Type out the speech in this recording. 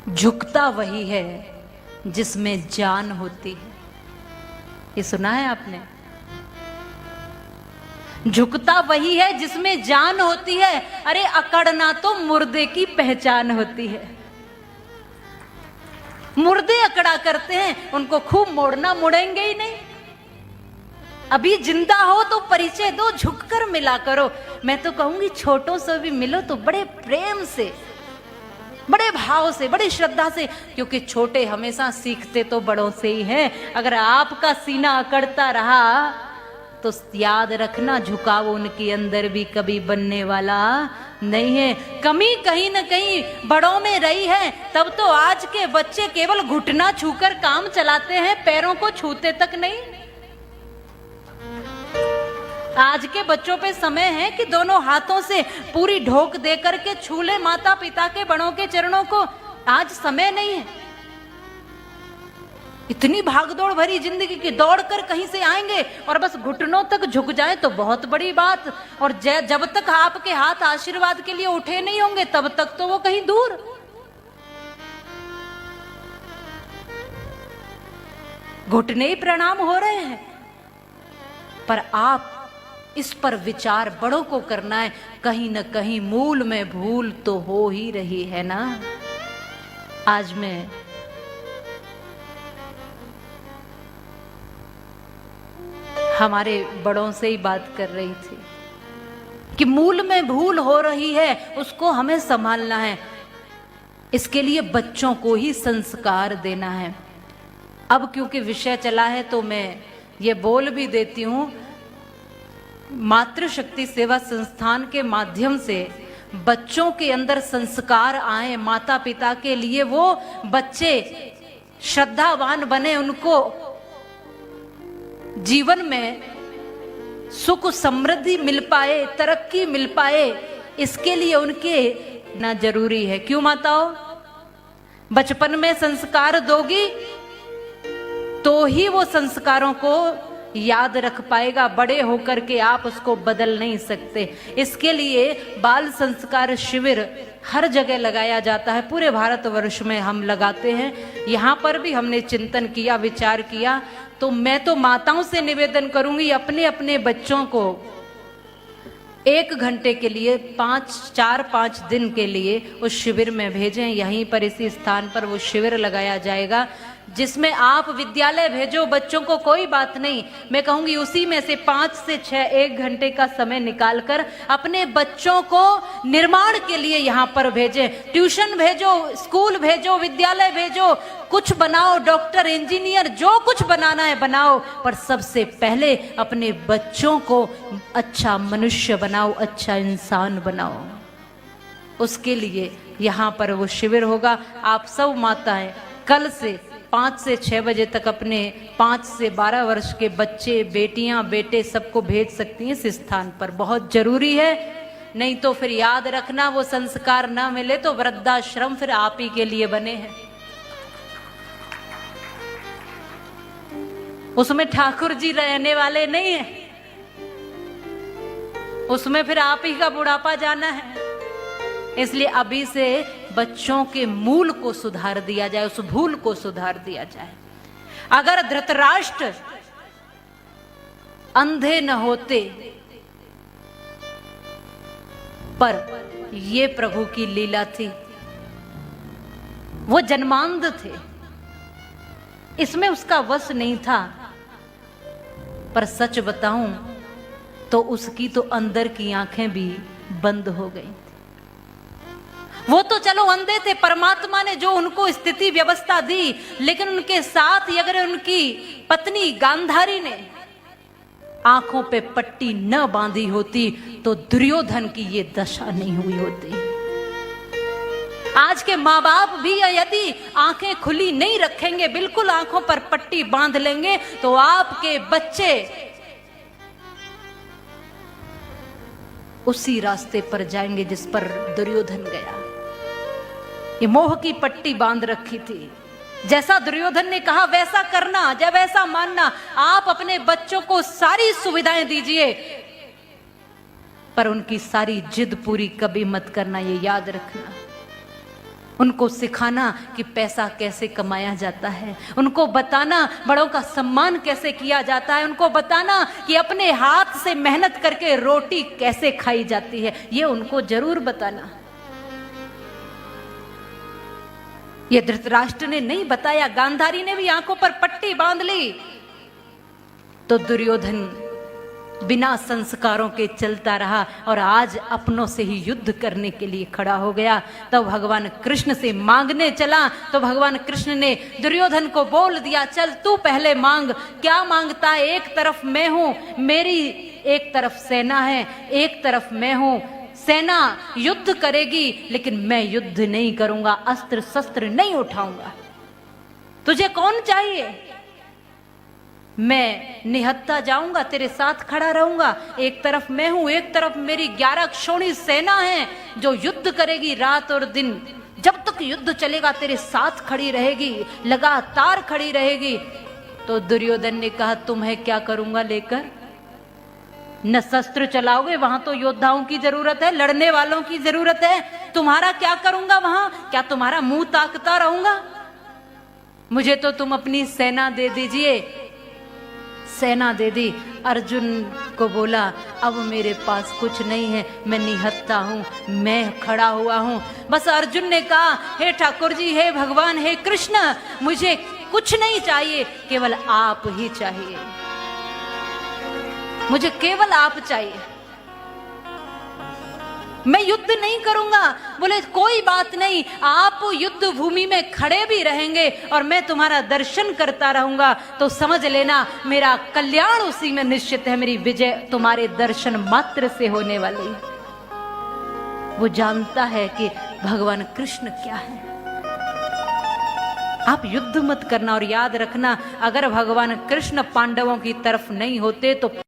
झुकता वही है जिसमें जान होती है। ये सुना है आपने? झुकता वही है जिसमें जान होती है। अरे अकड़ना तो मुर्दे की पहचान होती है। मुर्दे अकड़ा करते हैं, उनको खूब मोड़ना, मुड़ेंगे ही नहीं। अभी जिंदा हो तो परिचय दो, झुककर मिला करो। मैं तो कहूंगी छोटों से भी मिलो तो बड़े प्रेम से, बड़े भाव से, बड़ी श्रद्धा से, क्योंकि छोटे हमेशा सीखते तो बड़ों से ही हैं। अगर आपका सीना अकड़ता रहा तो याद रखना, झुकाव उनके अंदर भी कभी बनने वाला नहीं है। कमी कहीं न कहीं बड़ों में रही है, तब तो आज के बच्चे केवल घुटना छूकर काम चलाते हैं, पैरों को छूते तक नहीं। आज के बच्चों पे समय है कि दोनों हाथों से पूरी ढोक दे करके छू ले माता पिता के, बड़ों के चरणों को। आज समय नहीं है। इतनी भागदौड़ भरी जिंदगी की, दौड़ कर कहीं से आएंगे और बस घुटनों तक झुक जाए तो बहुत बड़ी बात। और जब तक आपके हाथ आशीर्वाद के लिए उठे नहीं होंगे तब तक तो वो कहीं दूर। घुटने ही प्रणाम हो रहे हैं। पर आप इस पर विचार बड़ों को करना है। कहीं न कहीं मूल में भूल तो हो ही रही है ना। आज मैं हमारे बड़ों से ही बात कर रही थी कि मूल में भूल हो रही है, उसको हमें संभालना है। इसके लिए बच्चों को ही संस्कार देना है। अब क्योंकि विषय चला है तो मैं ये बोल भी देती हूं, मातृशक्ति सेवा संस्थान के माध्यम से बच्चों के अंदर संस्कार आए, माता पिता के लिए वो बच्चे श्रद्धावान बने, उनको जीवन में सुख समृद्धि मिल पाए, तरक्की मिल पाए, इसके लिए उनके ना जरूरी है। क्यों माताओं? बचपन में संस्कार दोगी तो ही वो संस्कारों को याद रख पाएगा। बड़े होकर के आप उसको बदल नहीं सकते। इसके लिए बाल संस्कार शिविर हर जगह लगाया जाता है, पूरे भारतवर्ष में हम लगाते हैं। यहाँ पर भी हमने चिंतन किया, विचार किया। तो मैं तो माताओं से निवेदन करूंगी, अपने अपने बच्चों को 1 घंटे के लिए 4-5 दिन के लिए उस शिविर में भेजें। यहीं पर इसी स्थान पर वो शिविर लगाया जाएगा, जिसमें आप विद्यालय भेजो बच्चों को, कोई बात नहीं। मैं कहूंगी उसी में से 5 से 6 1 घंटे का समय निकालकर अपने बच्चों को निर्माण के लिए यहाँ पर भेजें। ट्यूशन भेजो, स्कूल भेजो, विद्यालय भेजो, कुछ बनाओ, डॉक्टर, इंजीनियर, जो कुछ बनाना है बनाओ, पर सबसे पहले अपने बच्चों को अच्छा मनुष्य बनाओ, अच्छा इंसान बनाओ। उसके लिए यहाँ पर वो शिविर होगा। आप सब माताएं कल से 5 से 6 बजे तक अपने 5 से 12 वर्ष के बच्चे, बेटियां, बेटे सबको भेज सकती हैं इस स्थान पर। बहुत जरूरी है, नहीं तो फिर याद रखना वो संस्कार ना मिले तो वृद्धाश्रम फिर आप ही के लिए बने हैं। उसमें ठाकुर जी रहने वाले नहीं है, उसमें फिर आप ही का बुढ़ापा जाना है। इसलिए अभी से बच्चों के मूल को सुधार दिया जाए, उस भूल को सुधार दिया जाए। अगर धृतराष्ट्र अंधे न होते, पर ये प्रभु की लीला थी, वो जन्मांध थे, इसमें उसका वश नहीं था। पर सच बताऊं तो उसकी तो अंदर की आंखें भी बंद हो गई। वो तो चलो अंधे थे, परमात्मा ने जो उनको स्थिति व्यवस्था दी, लेकिन उनके साथ ही अगर उनकी पत्नी गांधारी ने आंखों पे पट्टी न बांधी होती तो दुर्योधन की ये दशा नहीं हुई होती। आज के माँ बाप भी यदि आंखें खुली नहीं रखेंगे, बिल्कुल आंखों पर पट्टी बांध लेंगे, तो आपके बच्चे उसी रास्ते पर जाएंगे जिस पर दुर्योधन गया। ये मोह की पट्टी बांध रखी थी। जैसा दुर्योधन ने कहा वैसा करना, जब वैसा मानना। आप अपने बच्चों को सारी सुविधाएं दीजिए, पर उनकी सारी जिद पूरी कभी मत करना, ये याद रखना। उनको सिखाना कि पैसा कैसे कमाया जाता है, उनको बताना बड़ों का सम्मान कैसे किया जाता है, उनको बताना कि अपने हाथ से मेहनत करके रोटी कैसे खाई जाती है, ये उनको जरूर बताना। ये धृतराष्ट्र ने नहीं बताया, गांधारी ने भी आंखों पर पट्टी बांध ली, तो दुर्योधन बिना संस्कारों के चलता रहा और आज अपनों से ही युद्ध करने के लिए खड़ा हो गया। तो भगवान कृष्ण से मांगने चला तो भगवान कृष्ण ने दुर्योधन को बोल दिया, चल तू पहले मांग। क्या मांगता है? एक तरफ मैं हूं, मेरी एक तरफ सेना है, एक तरफ मैं हूं। सेना युद्ध करेगी लेकिन मैं युद्ध नहीं करूंगा, अस्त्र शस्त्र नहीं उठाऊंगा। तुझे कौन चाहिए? मैं निहत्था जाऊंगा, तेरे साथ खड़ा रहूंगा। एक तरफ मैं हूं, एक तरफ मेरी 11 क्षोणी सेना है जो युद्ध करेगी रात और दिन। जब तक युद्ध चलेगा तेरे साथ खड़ी रहेगी, लगातार खड़ी रहेगी। तो दुर्योधन ने कहा, तुम्हें क्या करूंगा लेकर? न शस्त्र चलाओगे, वहां तो योद्धाओं की जरूरत है, लड़ने वालों की जरूरत है। तुम्हारा क्या करूंगा वहां? क्या तुम्हारा मुंह ताकता रहूंगा? मुझे तो तुम अपनी सेना दे दीजिए। सेना दे दी। अर्जुन को बोला, अब मेरे पास कुछ नहीं है, मैं निहत्था हूं, मैं खड़ा हुआ हूं। बस अर्जुन ने कहा, हे ठाकुर जी, हे भगवान, हे कृष्ण, मुझे कुछ नहीं चाहिए, केवल आप ही चाहिए, मुझे केवल आप चाहिए। मैं युद्ध नहीं करूंगा। बोले कोई बात नहीं, आप युद्ध भूमि में खड़े भी रहेंगे और मैं तुम्हारा दर्शन करता रहूंगा, तो समझ लेना मेरा कल्याण उसी में निश्चित है, मेरी विजय तुम्हारे दर्शन मात्र से होने वाली है। वो जानता है कि भगवान कृष्ण क्या है। आप युद्ध मत करना और याद रखना, अगर भगवान कृष्ण पांडवों की तरफ नहीं होते तो